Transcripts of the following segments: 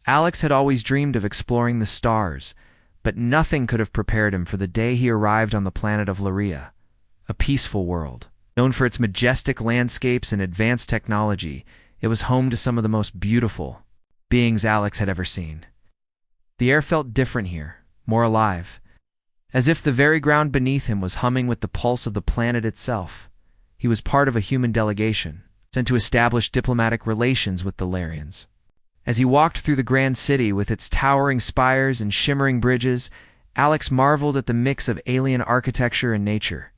Alex had always dreamed of exploring the stars, but nothing could have prepared him for the day he arrived on the planet of Lyria, a peaceful world. Known for its majestic landscapes and advanced technology, it was home to some of the most beautiful beings Alex had ever seen. The air felt different here, more alive, as if the very ground beneath him was humming with the pulse of the planet itself. He was part of a human delegation, sent to establish diplomatic relations with the Lyrians. As he walked through the grand city with its towering spires and shimmering bridges, Alex marveled at the mix of alien architecture and nature.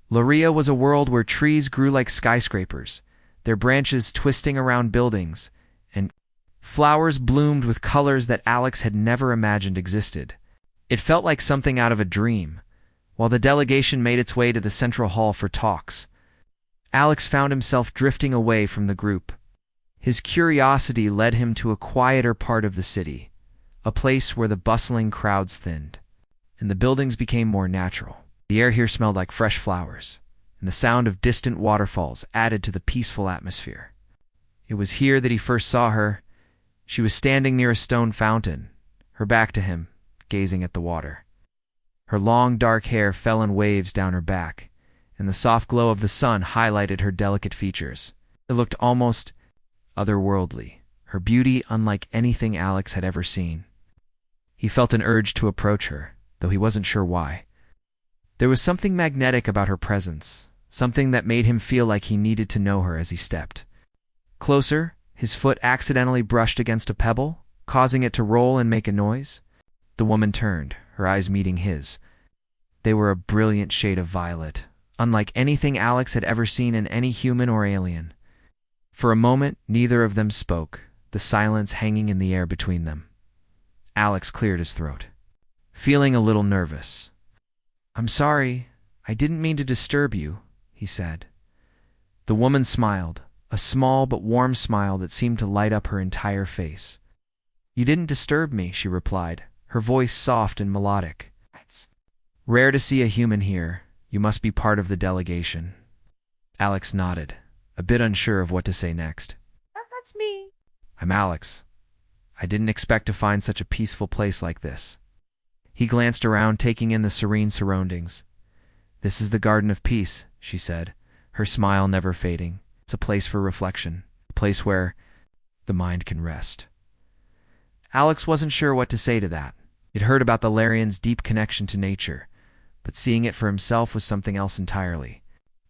Lyria was a world where trees grew like skyscrapers, their branches twisting around buildings, and flowers bloomed with colors that Alex had never imagined existed. It felt like something out of a dream. While the delegation made its way to the central hall for talks, Alex found himself drifting away from the group. His curiosity led him to a quieter part of the city, a place where the bustling crowds thinned, and the buildings became more natural. The air here smelled like fresh flowers, and the sound of distant waterfalls added to the peaceful atmosphere. It was here that he first saw her. She was standing near a stone fountain, her back to him, gazing at the water. Her long dark hair fell in waves down her back, and the soft glow of the sun highlighted her delicate features. It looked almost otherworldly, her beauty unlike anything Alex had ever seen. He felt an urge to approach her, though he wasn't sure why. There was something magnetic about her presence, something that made him feel like he needed to know her as he stepped closer. His foot accidentally brushed against a pebble, causing it to roll and make a noise. The woman turned, her eyes meeting his. They were a brilliant shade of violet, unlike anything Alex had ever seen in any human or alien. For a moment, neither of them spoke, the silence hanging in the air between them. Alex cleared his throat, feeling a little nervous. "I'm sorry, I didn't mean to disturb you," he said. The woman smiled, a small but warm smile that seemed to light up her entire face. "You didn't disturb me," she replied, her voice soft and melodic. "Rare to see a human here. You must be part of the delegation." Alex nodded, a bit unsure of what to say next. "That's me." "I'm Alex. I didn't expect to find such a peaceful place like this." He glanced around, taking in the serene surroundings. "This is the Garden of Peace," she said, her smile never fading. "It's a place for reflection, a place where the mind can rest." Alex wasn't sure what to say to that. He'd heard about the Lyrians' deep connection to nature, but seeing it for himself was something else entirely.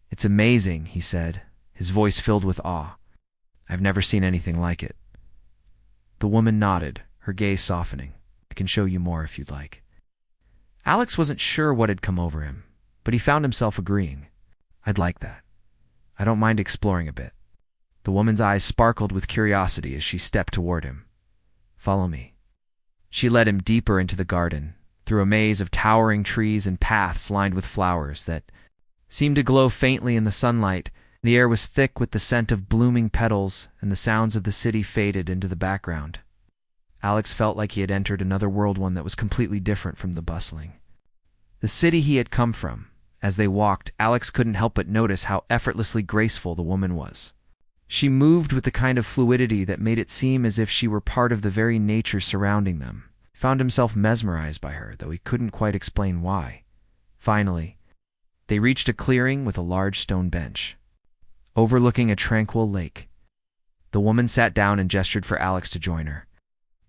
"It's amazing," he said, his voice filled with awe. "I've never seen anything like it." The woman nodded, her gaze softening. "I can show you more if you'd like." Alex wasn't sure what had come over him, but he found himself agreeing. "I'd like that. I don't mind exploring a bit." The woman's eyes sparkled with curiosity as she stepped toward him. "Follow me." She led him deeper into the garden, through a maze of towering trees and paths lined with flowers that seemed to glow faintly in the sunlight. The air was thick with the scent of blooming petals, and the sounds of the city faded into the background. Alex felt like he had entered another world, one that was completely different from the bustling the city he had come from. As they walked, Alex couldn't help but notice how effortlessly graceful the woman was. She moved with the kind of fluidity that made it seem as if she were part of the very nature surrounding them. He found himself mesmerized by her, though he couldn't quite explain why. Finally, they reached a clearing with a large stone bench, overlooking a tranquil lake. The woman sat down and gestured for Alex to join her.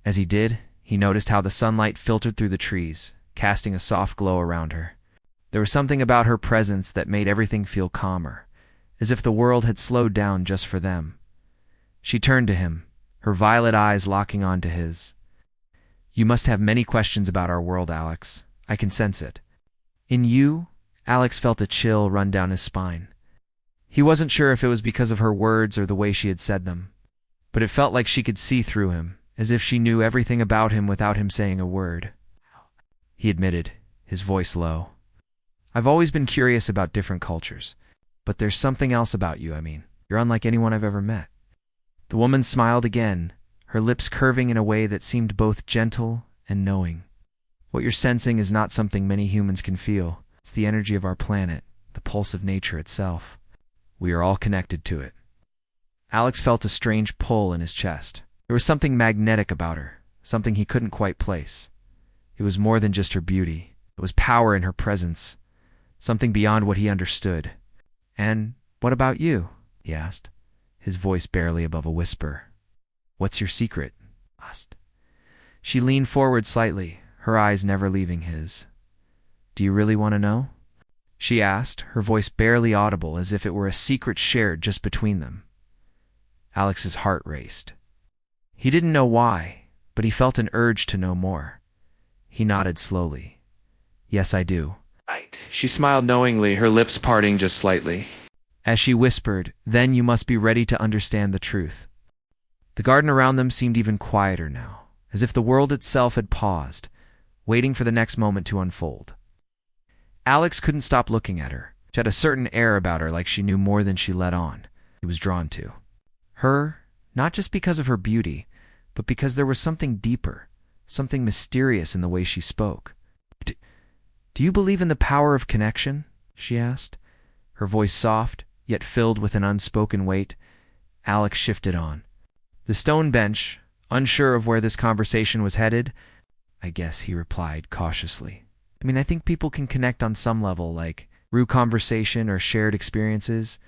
As he did, he noticed how the sunlight filtered through the trees, casting a soft glow around her. There was something about her presence that made everything feel calmer, as if the world had slowed down just for them. She turned to him, her violet eyes locking onto his. "You must have many questions about our world, Alex. I can sense it." "In you?" Alex felt a chill run down his spine. He wasn't sure if it was because of her words or the way she had said them, but it felt like she could see through him, as if she knew everything about him without him saying a word. He admitted, his voice low. "I've always been curious about different cultures, but there's something else about you. You're unlike anyone I've ever met." The woman smiled again, her lips curving in a way that seemed both gentle and knowing. "What you're sensing is not something many humans can feel. It's the energy of our planet, the pulse of nature itself. We are all connected to it." Alex felt a strange pull in his chest. There was something magnetic about her, something he couldn't quite place. It was more than just her beauty. It was power in her presence, something beyond what he understood. "And what about you?" he asked, his voice barely above a whisper. "What's your secret?" asked. She leaned forward slightly, her eyes never leaving his. "Do you really want to know?" she asked, her voice barely audible, as if it were a secret shared just between them. Alex's heart raced. He didn't know why, but he felt an urge to know more. He nodded slowly. "Yes, I do." Right. She smiled knowingly, her lips parting just slightly. As she whispered, "Then you must be ready to understand the truth." The garden around them seemed even quieter now, as if the world itself had paused, waiting for the next moment to unfold. Alex couldn't stop looking at her. She had a certain air about her, like she knew more than she let on. He was drawn to her, not just because of her beauty, but because there was something deeper, something mysterious in the way she spoke. "Do you believe in the power of connection?" she asked, her voice soft, yet filled with an unspoken weight. Alex shifted on. The stone bench, unsure of where this conversation was headed. "I guess," he replied cautiously. I think people can connect on some level, like through conversation or shared experiences."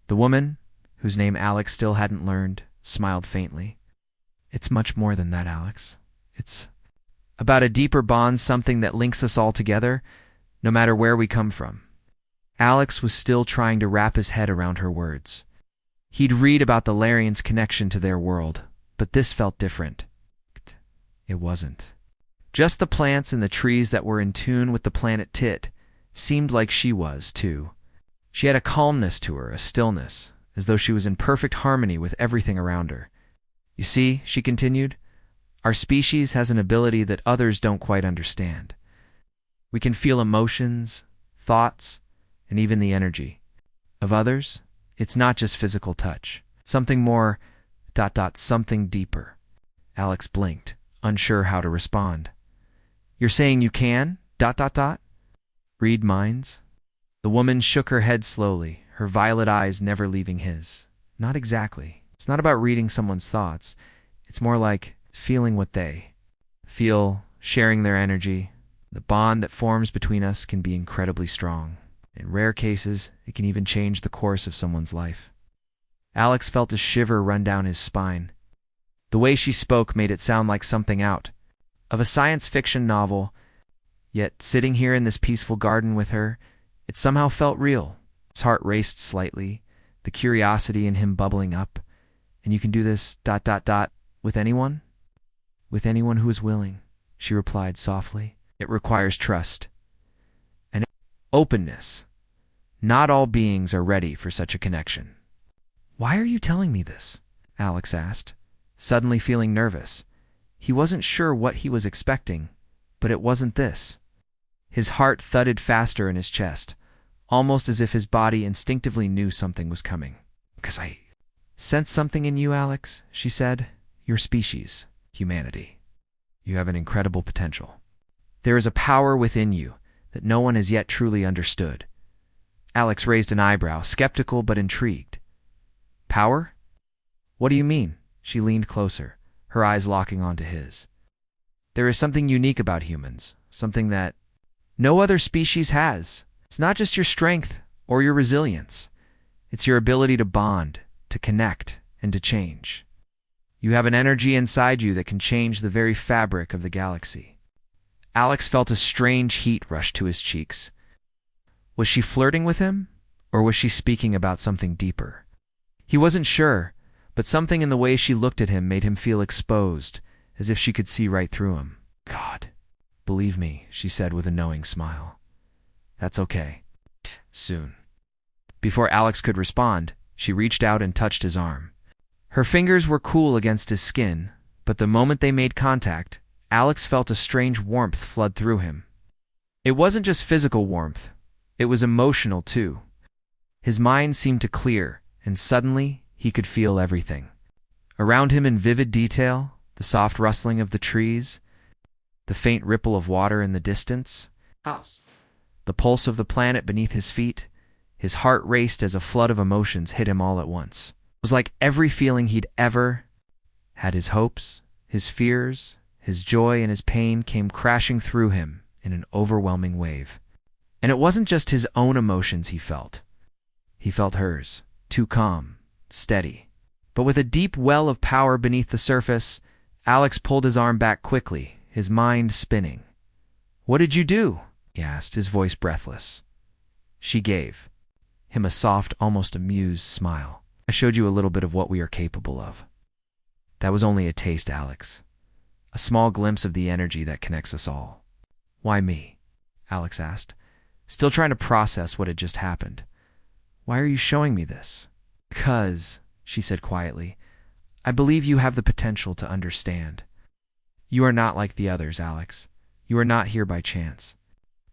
The woman, whose name Alex still hadn't learned, smiled faintly. "It's much more than that, Alex. It's about a deeper bond, something that links us all together, no matter where we come from." Alex was still trying to wrap his head around her words. He'd read about the Larians' connection to their world, but this felt different. It wasn't. Just the plants and the trees that were in tune with the planet Tit seemed like she was, too. She had a calmness to her, a stillness, as though she was in perfect harmony with everything around her. "You see," she continued, "our species has an ability that others don't quite understand. We can feel emotions, thoughts, and even the energy. Of others, it's not just physical touch. Something more, something deeper." Alex blinked, unsure how to respond. "You're saying you can, read minds?" The woman shook her head slowly, her violet eyes never leaving his. "Not exactly. It's not about reading someone's thoughts. It's more like feeling what they feel, sharing their energy. The bond that forms between us can be incredibly strong. In rare cases, it can even change the course of someone's life." Alex felt a shiver run down his spine. The way she spoke made it sound like something out of a science fiction novel, yet sitting here in this peaceful garden with her, it somehow felt real. His heart raced slightly, the curiosity in him bubbling up. "And you can do this, with anyone?" "With anyone who is willing," she replied softly. "It requires trust and openness. Not all beings are ready for such a connection." "Why are you telling me this?" Alex asked, suddenly feeling nervous. He wasn't sure what he was expecting, but it wasn't this. His heart thudded faster in his chest, almost as if his body instinctively knew something was coming. "Because I sense something in you, Alex," she said. "Your species, humanity. You have an incredible potential. There is a power within you that no one has yet truly understood." Alex raised an eyebrow, skeptical but intrigued. "Power? What do you mean?" She leaned closer, her eyes locking onto his. "There is something unique about humans, something that no other species has. It's not just your strength or your resilience. It's your ability to bond, to connect, and to change. You have an energy inside you that can change the very fabric of the galaxy." Alex felt a strange heat rush to his cheeks. Was she flirting with him, or was she speaking about something deeper? He wasn't sure, but something in the way she looked at him made him feel exposed, as if she could see right through him. "God, believe me," she said with a knowing smile. "That's okay. Soon." Before Alex could respond, she reached out and touched his arm. Her fingers were cool against his skin, but the moment they made contact, Alex felt a strange warmth flood through him. It wasn't just physical warmth, it was emotional too. His mind seemed to clear, and suddenly he could feel everything. Around him in vivid detail, the soft rustling of the trees, the faint ripple of water in the distance, the pulse of the planet beneath his feet. His heart raced as a flood of emotions hit him all at once. It was like every feeling he'd ever had his hopes, his fears, his joy, and his pain came crashing through him in an overwhelming wave. And it wasn't just his own emotions he felt. He felt hers, too calm, steady. But with a deep well of power beneath the surface, Alex pulled his arm back quickly, his mind spinning. "What did you do?" he asked, his voice breathless. She gave him a soft, almost amused smile. "I showed you a little bit of what we are capable of." "That was only a taste, Alex. A small glimpse of the energy that connects us all." "Why me?" Alex asked, still trying to process what had just happened. "Why are you showing me this?" "Because," she said quietly, "I believe you have the potential to understand. You are not like the others, Alex. You are not here by chance."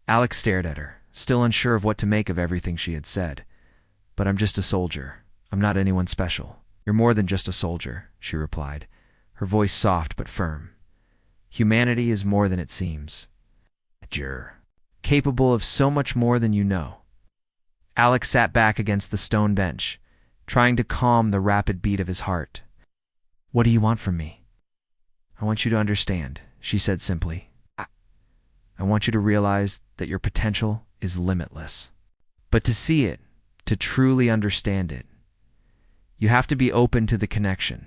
Alex stared at her, still unsure of what to make of everything she had said. "But I'm just a soldier. I'm not anyone special." "You're more than just a soldier," she replied, her voice soft but firm. "Humanity is more than it seems. You're capable of so much more than you know." Alex sat back against the stone bench, trying to calm the rapid beat of his heart. "What do you want from me?" "I want you to understand," she said simply. I want you to realize that your potential is limitless. But to see it, to truly understand it, you have to be open to the connection.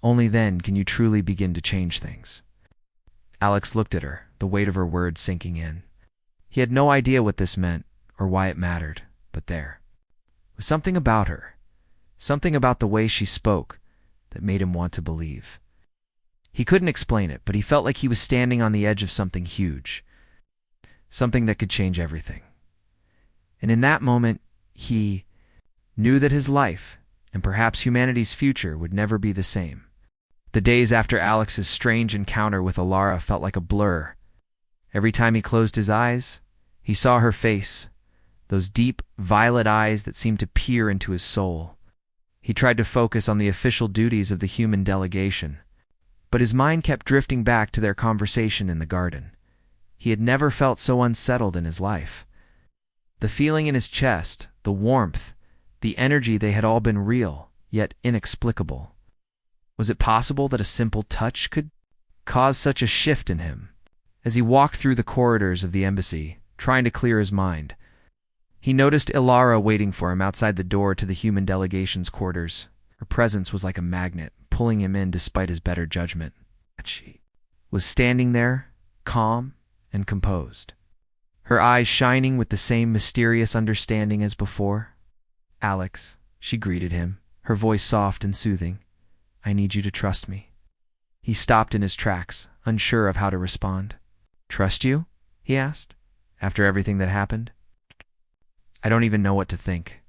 Only then can you truly begin to change things." Alex looked at her, the weight of her words sinking in. He had no idea what this meant or why it mattered, but there was something about her, something about the way she spoke, that made him want to believe. He couldn't explain it, but he felt like he was standing on the edge of something huge, something that could change everything. And in that moment, he knew that his life, and perhaps humanity's future, would never be the same. The days after Alex's strange encounter with Alara felt like a blur. Every time he closed his eyes, he saw her face, those deep, violet eyes that seemed to peer into his soul. He tried to focus on the official duties of the human delegation, but his mind kept drifting back to their conversation in the garden. He had never felt so unsettled in his life. The feeling in his chest, the warmth, the energy, they had all been real, yet inexplicable. Was it possible that a simple touch could cause such a shift in him? As he walked through the corridors of the embassy, trying to clear his mind, he noticed Ilara waiting for him outside the door to the human delegation's quarters. Her presence was like a magnet, pulling him in despite his better judgment. She was standing there, calm and composed, her eyes shining with the same mysterious understanding as before. "Alex," she greeted him, her voice soft and soothing. "I need you to trust me." He stopped in his tracks, unsure of how to respond. "Trust you?" he asked, "after everything that happened?" "I don't even know what to think."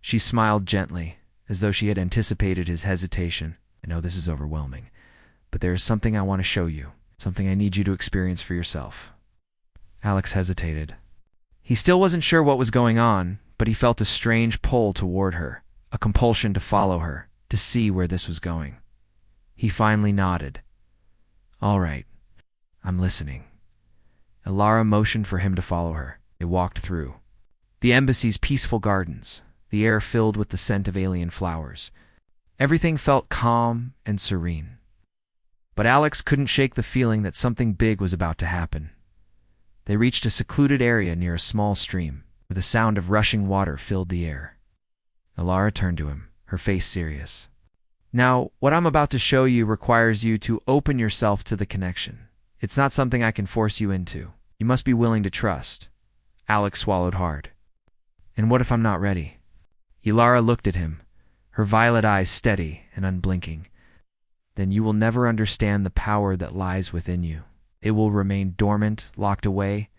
She smiled gently, as though she had anticipated his hesitation. "I know this is overwhelming, but there is something I want to show you, something I need you to experience for yourself." Alex hesitated. He still wasn't sure what was going on, but he felt a strange pull toward her, a compulsion to follow her, to see where this was going. He finally nodded. "All right, I'm listening." Ilara motioned for him to follow her. They walked through the embassy's peaceful gardens, the air filled with the scent of alien flowers. Everything felt calm and serene. But Alex couldn't shake the feeling that something big was about to happen. They reached a secluded area near a small stream, where the sound of rushing water filled the air. Ilara turned to him, her face serious. "Now, what I'm about to show you requires you to open yourself to the connection. It's not something I can force you into. You must be willing to trust." Alex swallowed hard. "And what if I'm not ready?" Ilara looked at him, her violet eyes steady and unblinking. "Then you will never understand the power that lies within you. It will remain dormant, locked away,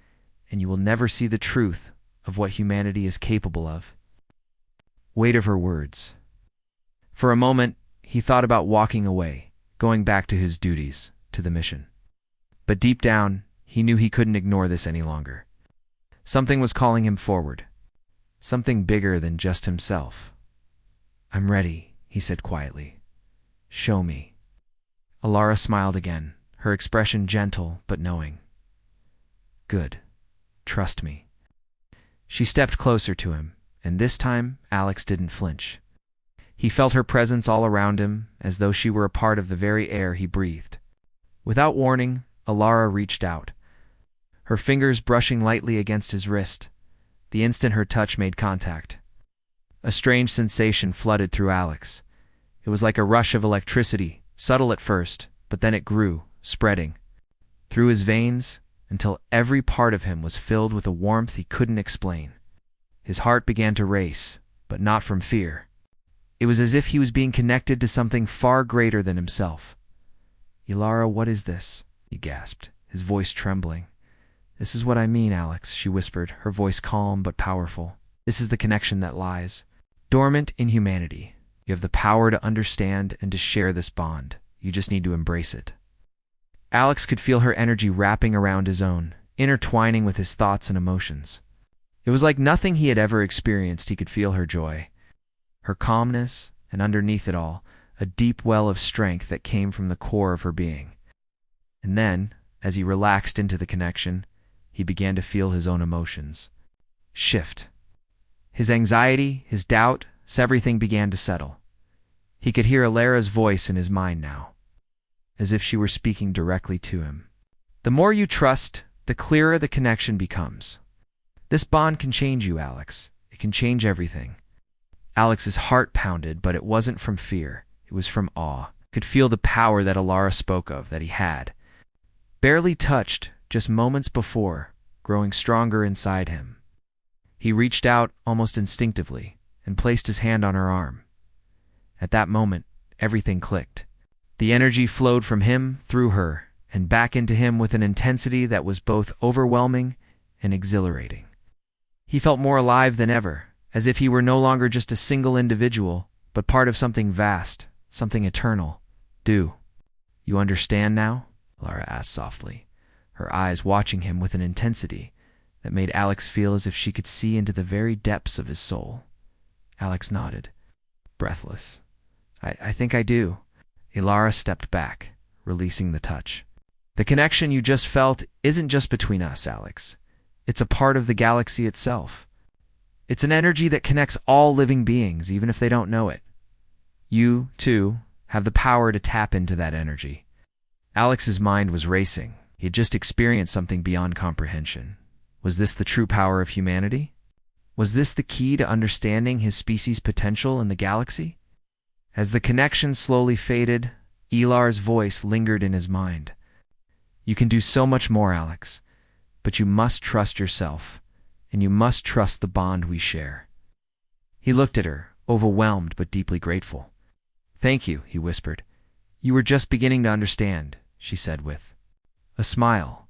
and you will never see the truth of what humanity is capable of." Weight of her words. For a moment, he thought about walking away, going back to his duties, to the mission. But deep down, he knew he couldn't ignore this any longer. Something was calling him forward, something bigger than just himself. "I'm ready," he said quietly. "Show me." Ilara smiled again, her expression gentle but knowing. "Good. Trust me." She stepped closer to him, and this time Alex didn't flinch. He felt her presence all around him, as though she were a part of the very air he breathed. Without warning, Alara reached out, her fingers brushing lightly against his wrist, the instant her touch made contact. A strange sensation flooded through Alex. It was like a rush of electricity, subtle at first, but then it grew, spreading through his veins until every part of him was filled with a warmth he couldn't explain. His heart began to race, but not from fear. It was as if he was being connected to something far greater than himself. "Ilara, what is this?" he gasped, his voice trembling. "This is what I mean, Alex," she whispered, her voice calm but powerful. "This is the connection that lies dormant in humanity. You have the power to understand and to share this bond. You just need to embrace it." Alex could feel her energy wrapping around his own, intertwining with his thoughts and emotions. It was like nothing he had ever experienced. He could feel her joy, her calmness, and underneath it all, a deep well of strength that came from the core of her being. And then, as he relaxed into the connection, he began to feel his own emotions shift. His anxiety, his doubt, everything began to settle. He could hear Alara's voice in his mind now, as if she were speaking directly to him. "The more you trust, the clearer the connection becomes. This bond can change you, Alex. It can change everything." Alex's heart pounded, but it wasn't from fear. It was from awe. He could feel the power that Alara spoke of, that he had, barely touched just moments before, growing stronger inside him. He reached out almost instinctively and placed his hand on her arm. At that moment, everything clicked. The energy flowed from him through her and back into him with an intensity that was both overwhelming and exhilarating. He felt more alive than ever, as if he were no longer just a single individual, but part of something vast, something eternal. "Do you understand now?" Lara asked softly, her eyes watching him with an intensity that made Alex feel as if she could see into the very depths of his soul. Alex nodded, breathless. I think I do." Ilara stepped back, releasing the touch. "The connection you just felt isn't just between us, Alex. It's a part of the galaxy itself. It's an energy that connects all living beings, even if they don't know it. You, too, have the power to tap into that energy." Alex's mind was racing. He had just experienced something beyond comprehension. Was this the true power of humanity? Was this the key to understanding his species' potential in the galaxy? As the connection slowly faded, Ilar's voice lingered in his mind. "You can do so much more, Alex, but you must trust yourself, and you must trust the bond we share." He looked at her, overwhelmed but deeply grateful. "Thank you," he whispered. "You were just beginning to understand," she said with a smile.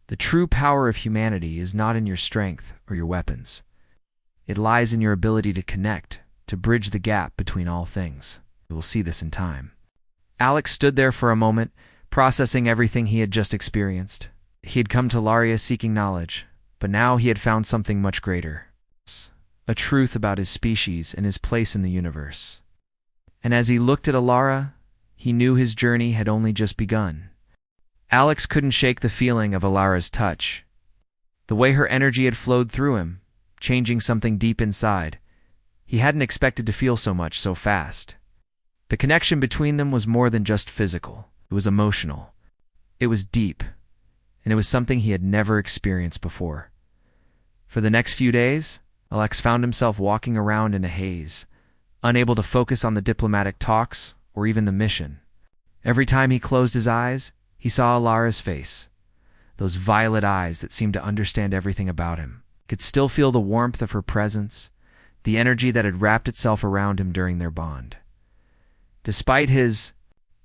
"The true power of humanity is not in your strength or your weapons. It lies in your ability to connect, to bridge the gap between all things. You will see this in time." Alex stood there for a moment, processing everything he had just experienced. He had come to Laria seeking knowledge, but now he had found something much greater. A truth about his species and his place in the universe. And as he looked at Alara, he knew his journey had only just begun. Alex couldn't shake the feeling of Alara's touch. The way her energy had flowed through him, changing something deep inside. He hadn't expected to feel so much so fast. The connection between them was more than just physical. It was emotional. It was deep, and it was something he had never experienced before. For the next few days, Alex found himself walking around in a haze, unable to focus on the diplomatic talks or even the mission. Every time he closed his eyes, he saw Alara's face, those violet eyes that seemed to understand everything about him. He could still feel the warmth of her presence, the energy that had wrapped itself around him during their bond. Despite his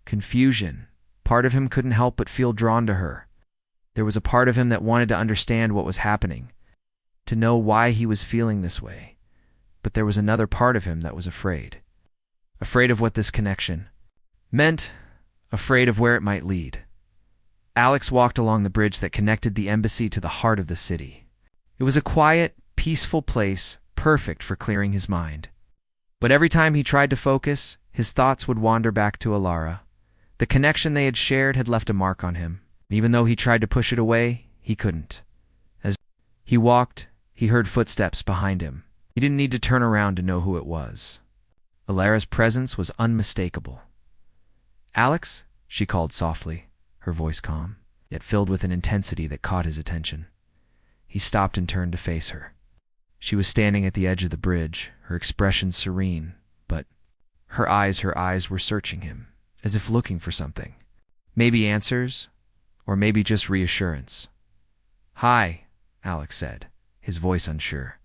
confusion, part of him couldn't help but feel drawn to her. There was a part of him that wanted to understand what was happening, to know why he was feeling this way. But there was another part of him that was afraid. Afraid of what this connection meant, afraid of where it might lead. Alex walked along the bridge that connected the embassy to the heart of the city. It was a quiet, peaceful place, perfect for clearing his mind. But every time he tried to focus, his thoughts would wander back to Alara. The connection they had shared had left a mark on him. Even though he tried to push it away, he couldn't. As he walked, he heard footsteps behind him. He didn't need to turn around to know who it was. Alara's presence was unmistakable. "Alex?" she called softly, her voice calm, yet filled with an intensity that caught his attention. He stopped and turned to face her. She was standing at the edge of the bridge, her expression serene, but her eyes were searching him, as if looking for something. Maybe answers, or maybe just reassurance. "Hi," Alex said, his voice unsure.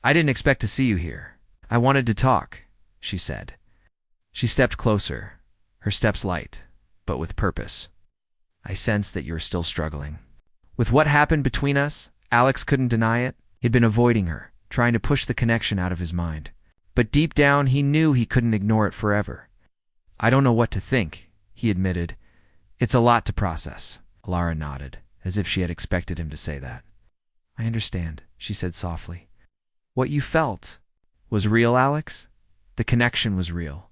"I didn't expect to see you here. I wanted to talk," she said. She stepped closer, her steps light, but with purpose. "I sense that you're still struggling." With what happened between us, Alex couldn't deny it. He'd been avoiding her, trying to push the connection out of his mind. But deep down, he knew he couldn't ignore it forever. "I don't know what to think," he admitted. "It's a lot to process." Alara nodded, as if she had expected him to say that. "I understand," she said softly. "What you felt was real, Alex. The connection was real.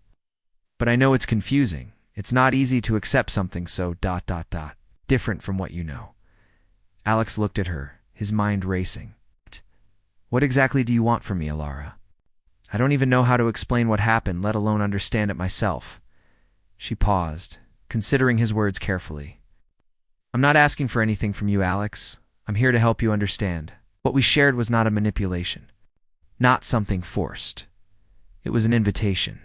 But I know it's confusing. It's not easy to accept something so ... different from what you know." Alex looked at her, his mind racing. "What exactly do you want from me, Alara? I don't even know how to explain what happened, let alone understand it myself." She paused, considering his words carefully. "I'm not asking for anything from you, Alex. I'm here to help you understand. What we shared was not a manipulation, not something forced. It was an invitation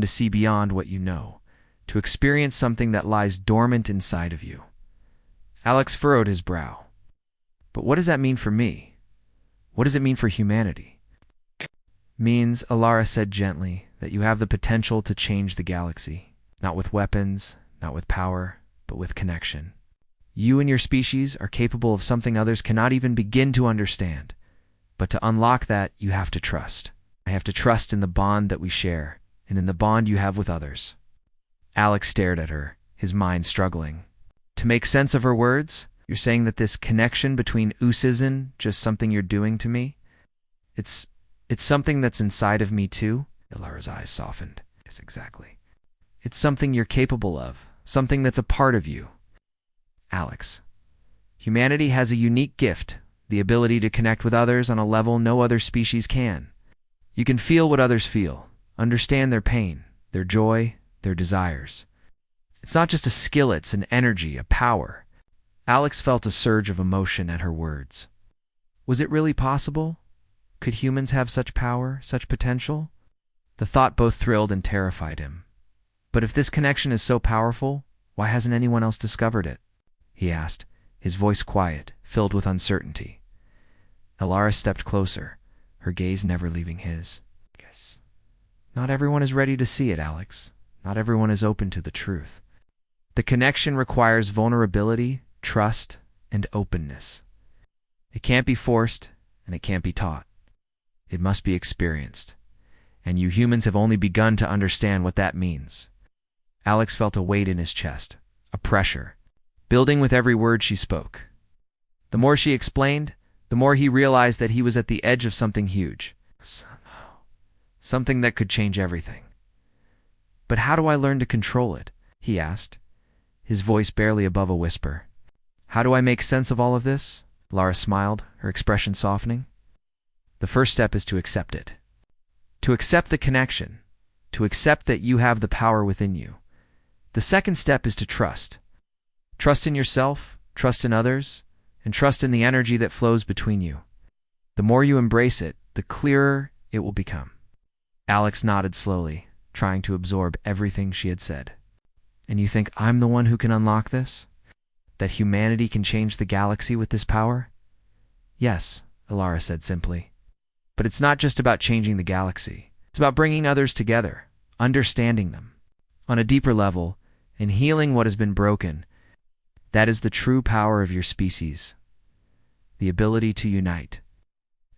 to see beyond what you know, to experience something that lies dormant inside of you." Alex furrowed his brow. "But what does that mean for me? What does it mean for humanity?" "Means," Alara said gently, "that you have the potential to change the galaxy. Not with weapons, not with power, but with connection. You and your species are capable of something others cannot even begin to understand. But to unlock that, you have to trust. I have to trust in the bond that we share, and in the bond you have with others." Alex stared at her, his mind struggling. To make sense of her words, "You're saying that this connection between us isn't just something you're doing to me? It's something that's inside of me too?" Alara's eyes softened. "Yes, exactly. It's something you're capable of, something that's a part of you." "Alex, humanity has a unique gift, the ability to connect with others on a level no other species can. You can feel what others feel, understand their pain, their joy, their desires. It's not just a skill, it's an energy, a power." Alex felt a surge of emotion at her words. Was it really possible? Could humans have such power, such potential? The thought both thrilled and terrified him. "But if this connection is so powerful, why hasn't anyone else discovered it?" he asked, his voice quiet, filled with uncertainty. Alara stepped closer, her gaze never leaving his. "Guess not everyone is ready to see it, Alex. Not everyone is open to the truth. The connection requires vulnerability, trust, and openness. It can't be forced, and it can't be taught. It must be experienced. And you humans have only begun to understand what that means." Alex felt a weight in his chest, a pressure, building with every word she spoke. The more she explained, the more he realized that he was at the edge of something huge. Something that could change everything. "But how do I learn to control it?" he asked, his voice barely above a whisper. "How do I make sense of all of this?" Alara smiled, her expression softening. "The first step is to accept it. To accept the connection. To accept that you have the power within you. The second step is to trust. Trust in yourself, trust in others, and trust in the energy that flows between you. The more you embrace it, the clearer it will become." Alex nodded slowly, trying to absorb everything she had said. "And you think I'm the one who can unlock this? That humanity can change the galaxy with this power?" "Yes," Alara said simply. "But it's not just about changing the galaxy. It's about bringing others together, understanding them, on a deeper level, and healing what has been broken. That is the true power of your species. The ability to unite."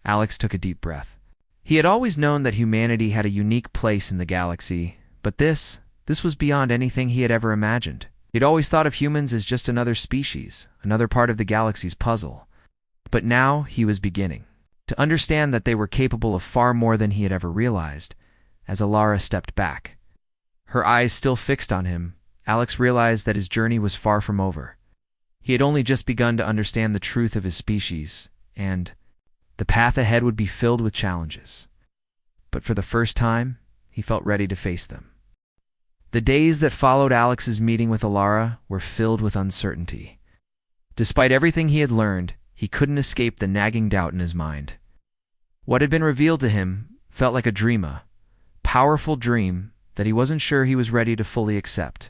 Alex took a deep breath. He had always known that humanity had a unique place in the galaxy, but this was beyond anything he had ever imagined. He'd always thought of humans as just another species, another part of the galaxy's puzzle. But now he was beginning to understand that they were capable of far more than he had ever realized. As Alara stepped back, her eyes still fixed on him, Alex realized that his journey was far from over. He had only just begun to understand the truth of his species, and the path ahead would be filled with challenges. But for the first time, he felt ready to face them. The days that followed Alex's meeting with Alara were filled with uncertainty. Despite everything he had learned, he couldn't escape the nagging doubt in his mind. What had been revealed to him felt like a powerful dream that he wasn't sure he was ready to fully accept.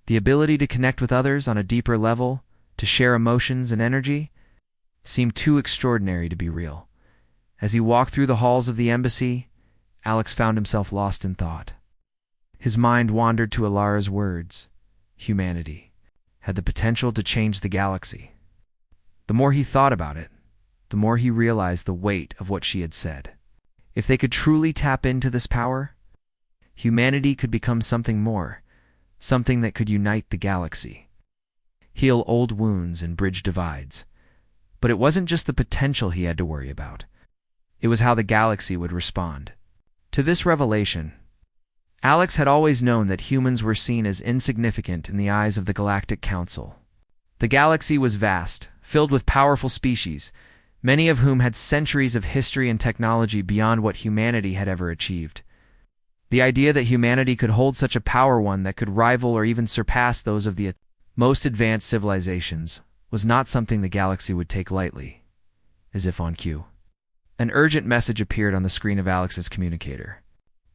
The ability to connect with others on a deeper level, to share emotions and energy, seemed too extraordinary to be real. As he walked through the halls of the embassy, Alex found himself lost in thought. His mind wandered to Alara's words. Humanity had the potential to change the galaxy. The more he thought about it, the more he realized the weight of what she had said. If they could truly tap into this power, humanity could become something more, something that could unite the galaxy, heal old wounds and bridge divides. But it wasn't just the potential he had to worry about. It was how the galaxy would respond. To this revelation, Alex had always known that humans were seen as insignificant in the eyes of the Galactic Council. The galaxy was vast, filled with powerful species, many of whom had centuries of history and technology beyond what humanity had ever achieved. The idea that humanity could hold such a power, one that could rival or even surpass those of the most advanced civilizations, was not something the galaxy would take lightly. As if on cue, an urgent message appeared on the screen of Alex's communicator.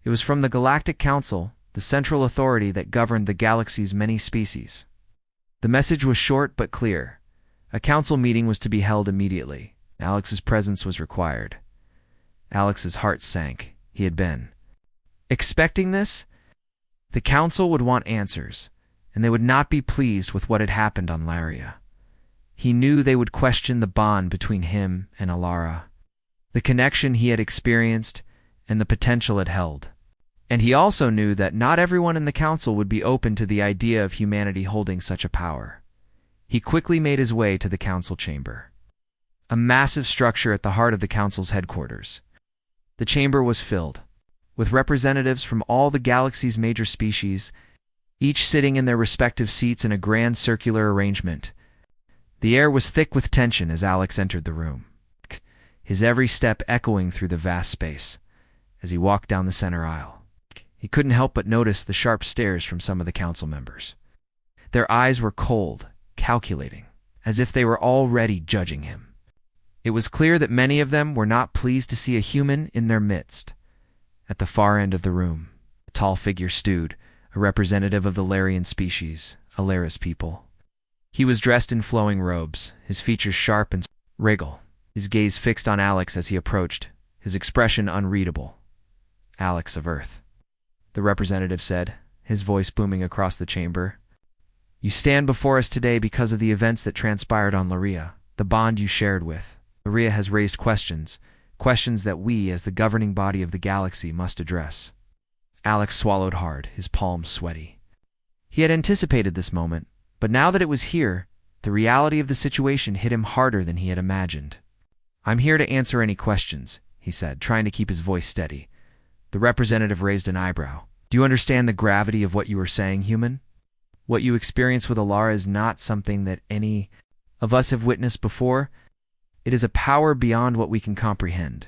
It was from the Galactic Council, the central authority that governed the galaxy's many species. The message was short but clear. A council meeting was to be held immediately. Alex's presence was required. Alex's heart sank. He had been expecting this. The council would want answers, and they would not be pleased with what had happened on Laria. He knew they would question the bond between him and Alara, the connection he had experienced, and the potential it held. And he also knew that not everyone in the council would be open to the idea of humanity holding such a power. He quickly made his way to the council chamber, a massive structure at the heart of the council's headquarters. The chamber was filled with representatives from all the galaxy's major species, each sitting in their respective seats in a grand circular arrangement. The air was thick with tension as Alex entered the room, his every step echoing through the vast space. As he walked down the center aisle, he couldn't help but notice the sharp stares from some of the council members. Their eyes were cold, calculating, as if they were already judging him. It was clear that many of them were not pleased to see a human in their midst. At the far end of the room, a tall figure stood, a representative of the Larian species, Alara's people. He was dressed in flowing robes, his features sharp and regal, his gaze fixed on Alex as he approached, his expression unreadable. "Alex of Earth," the representative said, his voice booming across the chamber. "You stand before us today because of the events that transpired on Laria, the bond you shared with. Laria has raised questions that we, as the governing body of the galaxy, must address." Alex swallowed hard, his palms sweaty. He had anticipated this moment, but now that it was here, the reality of the situation hit him harder than he had imagined. "I'm here to answer any questions," he said, trying to keep his voice steady. The representative raised an eyebrow. "Do you understand the gravity of what you are saying, human? What you experience with Alara is not something that any of us have witnessed before. It is a power beyond what we can comprehend,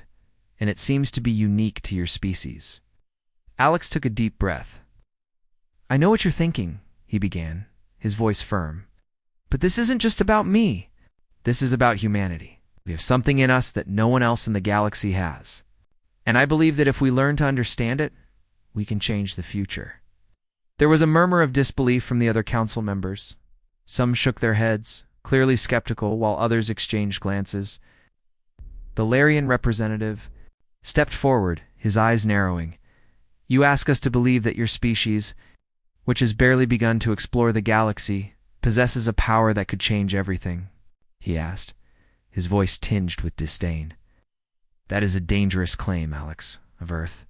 and it seems to be unique to your species." Alex took a deep breath. "I know what you're thinking," he began, his voice firm. "But this isn't just about me. This is about humanity. We have something in us that no one else in the galaxy has. And I believe that if we learn to understand it, we can change the future." There was a murmur of disbelief from the other council members. Some shook their heads, clearly skeptical, while others exchanged glances. The Larian representative stepped forward, his eyes narrowing. "You ask us to believe that your species, which has barely begun to explore the galaxy, possesses a power that could change everything?" he asked, his voice tinged with disdain. "That is a dangerous claim, Alex of Earth,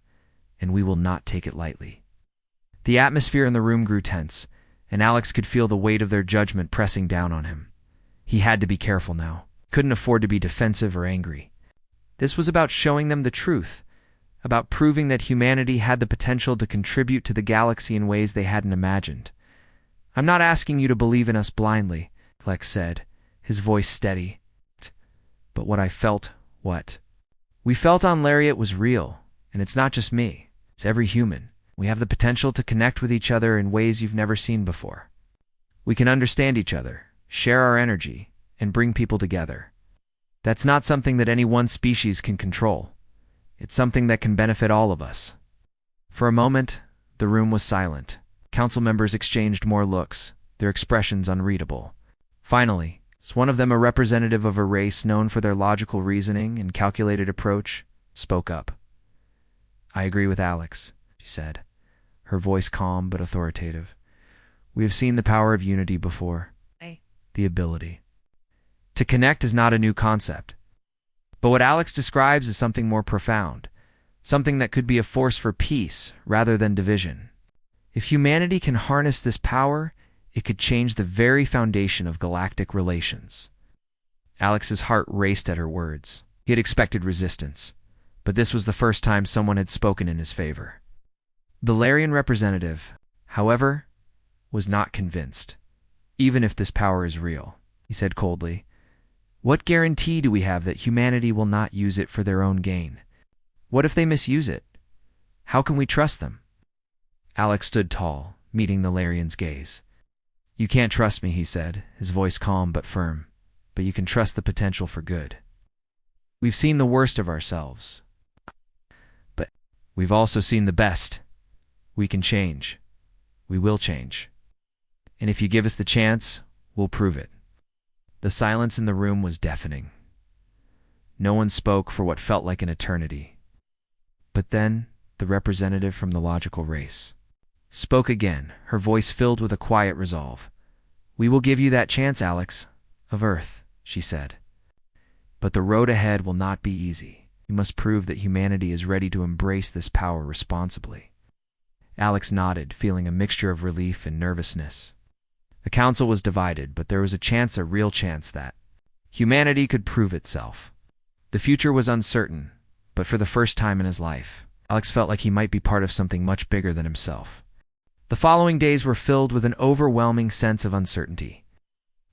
and we will not take it lightly." The atmosphere in the room grew tense, and Alex could feel the weight of their judgment pressing down on him. He had to be careful now. Couldn't afford to be defensive or angry. This was about showing them the truth, about proving that humanity had the potential to contribute to the galaxy in ways they hadn't imagined. "I'm not asking you to believe in us blindly," Alex said, his voice steady. "But what I felt, what we felt on Lariat was real, and it's not just me. It's every human. We have the potential to connect with each other in ways you've never seen before. We can understand each other, share our energy, and bring people together. That's not something that any one species can control. It's something that can benefit all of us. For a moment, the room was silent. Council members exchanged more looks, their expressions unreadable. Finally, one of them, a representative of a race known for their logical reasoning and calculated approach, spoke up. "I agree with Alex," she said, her voice calm but authoritative. "We have seen the power of unity before. The ability to connect is not a new concept. But what Alex describes is something more profound, something that could be a force for peace rather than division. If humanity can harness this power, it could change the very foundation of galactic relations." Alex's heart raced at her words. He had expected resistance, but this was the first time someone had spoken in his favor. The Larian representative, however, was not convinced. "Even if this power is real," he said coldly, "what guarantee do we have that humanity will not use it for their own gain? What if they misuse it? How can we trust them?" Alex stood tall, meeting the Larian's gaze. "You can't trust me," he said, his voice calm but firm, "but you can trust the potential for good. We've seen the worst of ourselves, but we've also seen the best. We can change. We will change. And if you give us the chance, we'll prove it." The silence in the room was deafening. No one spoke for what felt like an eternity. But then, the representative from the logical race spoke again, her voice filled with a quiet resolve. "We will give you that chance, Alex, of Earth," she said. "But the road ahead will not be easy. You must prove that humanity is ready to embrace this power responsibly." Alex nodded, feeling a mixture of relief and nervousness. The council was divided, but there was a real chance that humanity could prove itself. The future was uncertain, but for the first time in his life, Alex felt like he might be part of something much bigger than himself. The following days were filled with an overwhelming sense of uncertainty.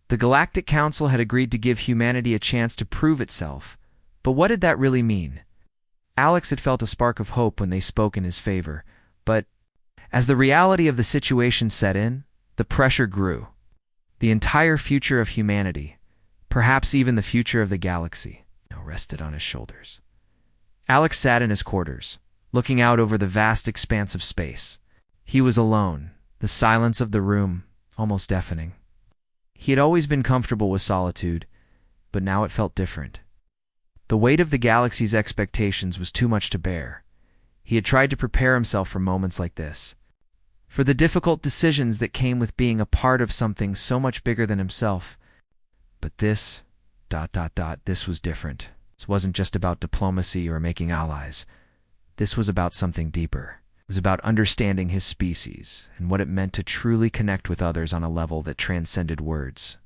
The Galactic Council had agreed to give humanity a chance to prove itself, but what did that really mean? Alex had felt a spark of hope when they spoke in his favor, but as the reality of the situation set in, the pressure grew. The entire future of humanity, perhaps even the future of the galaxy, now rested on his shoulders. Alex sat in his quarters, looking out over the vast expanse of space. He was alone, the silence of the room almost deafening. He had always been comfortable with solitude, but now it felt different. The weight of the galaxy's expectations was too much to bear. He had tried to prepare himself for moments like this, for the difficult decisions that came with being a part of something so much bigger than himself. But this was different. This wasn't just about diplomacy or making allies. This was about something deeper. It was about understanding his species and what it meant to truly connect with others on a level that transcended words.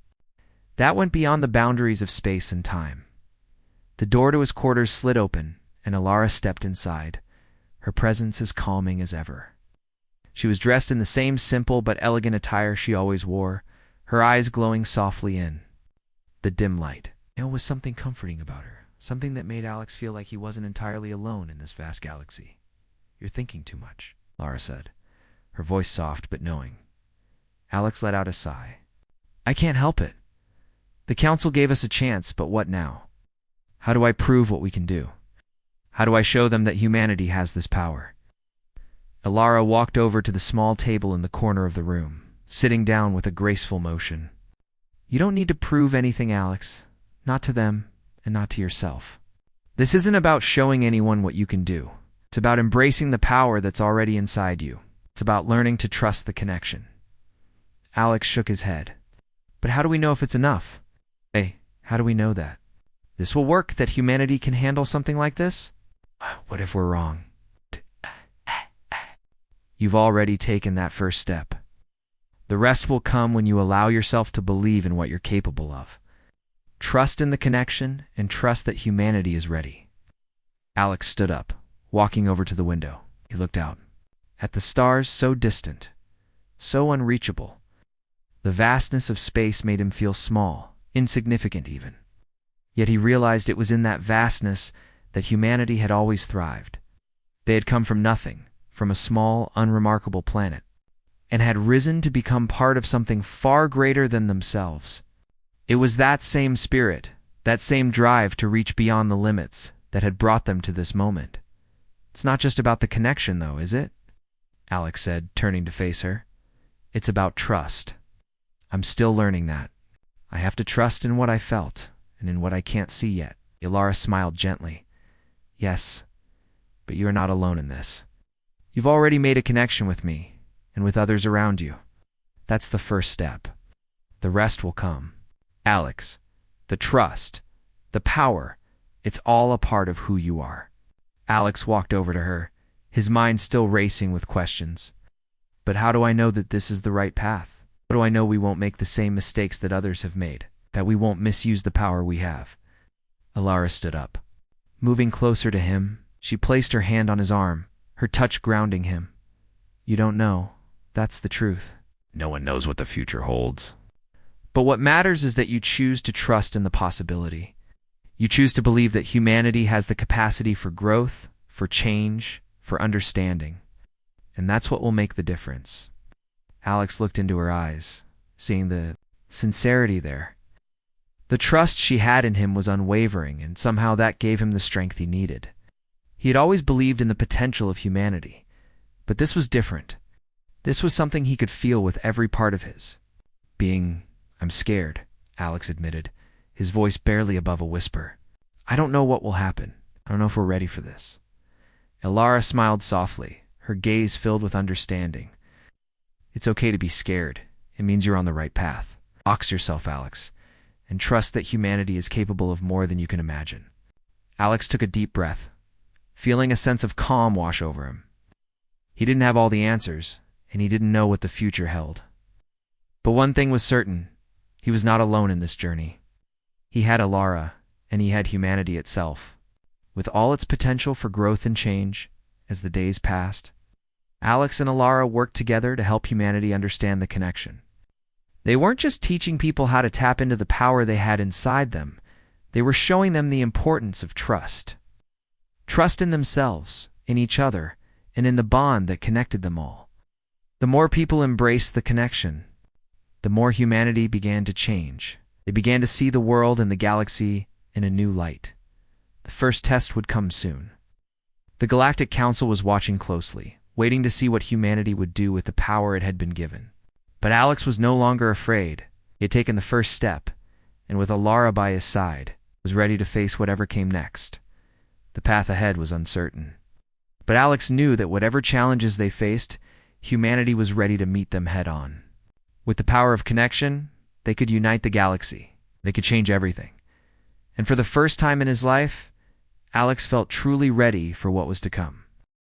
That went beyond the boundaries of space and time. The door to his quarters slid open, and Alara stepped inside, her presence as calming as ever. She was dressed in the same simple but elegant attire she always wore, her eyes glowing softly in the dim light. There was something comforting about her, something that made Alex feel like he wasn't entirely alone in this vast galaxy. "You're thinking too much," Lara said, her voice soft but knowing. Alex let out a sigh. "I can't help it. The council gave us a chance, but what now? How do I prove what we can do? How do I show them that humanity has this power?" Alara walked over to the small table in the corner of the room, sitting down with a graceful motion. "You don't need to prove anything, Alex. Not to them, and not to yourself. This isn't about showing anyone what you can do. It's about embracing the power that's already inside you. It's about learning to trust the connection." Alex shook his head. "But how do we know if it's enough? Hey, how do we know that this will work, that humanity can handle something like this? What if we're wrong? You've already taken that first step. The rest will come when you allow yourself to believe in what you're capable of. Trust in the connection and trust that humanity is ready." Alex stood up, walking over to the window. He looked out at the stars, so distant, so unreachable. The vastness of space made him feel small, insignificant even. Yet he realized it was in that vastness that humanity had always thrived. They had come from nothing, from a small, unremarkable planet, and had risen to become part of something far greater than themselves. It was that same spirit, that same drive to reach beyond the limits, that had brought them to this moment. It's not just about the connection, though, is it? Alex said, turning to face her. It's about trust. I'm still learning that. I have to trust in what I felt, and in what I can't see yet. Ilara smiled gently. Yes, but you are not alone in this. You've already made a connection with me, and with others around you. That's the first step. The rest will come. Alex, the trust, the power, it's all a part of who you are. Alex walked over to her, his mind still racing with questions. But how do I know that this is the right path? How do I know we won't make the same mistakes that others have made? That we won't misuse the power we have? Ilara stood up. Moving closer to him, she placed her hand on his arm, her touch grounding him. You don't know. That's the truth. No one knows what the future holds. But what matters is that you choose to trust in the possibility. You choose to believe that humanity has the capacity for growth, for change, for understanding. And that's what will make the difference. Alex looked into her eyes, seeing the sincerity there. The trust she had in him was unwavering, and somehow that gave him the strength he needed. He had always believed in the potential of humanity, but this was different. This was something he could feel with every part of his. I'm scared, Alex admitted, his voice barely above a whisper. I don't know what will happen. I don't know if we're ready for this. Ilara smiled softly, her gaze filled with understanding. It's okay to be scared. It means you're on the right path. Ox yourself, Alex, and trust that humanity is capable of more than you can imagine. Alex took a deep breath, feeling a sense of calm wash over him. He didn't have all the answers, and he didn't know what the future held. But one thing was certain. He was not alone in this journey. He had Ilara, and he had humanity itself. With all its potential for growth and change, as the days passed, Alex and Ilara worked together to help humanity understand the connection. They weren't just teaching people how to tap into the power they had inside them. They were showing them the importance of trust. Trust in themselves, in each other, and in the bond that connected them all. The more people embraced the connection, the more humanity began to change. They began to see the world and the galaxy in a new light. The first test would come soon. The Galactic Council was watching closely, waiting to see what humanity would do with the power it had been given. But Alex was no longer afraid. He had taken the first step, and with Ilara by his side, was ready to face whatever came next. The path ahead was uncertain. But Alex knew that whatever challenges they faced, humanity was ready to meet them head-on. With the power of connection, they could unite the galaxy. They could change everything. And for the first time in his life, Alex felt truly ready for what was to come.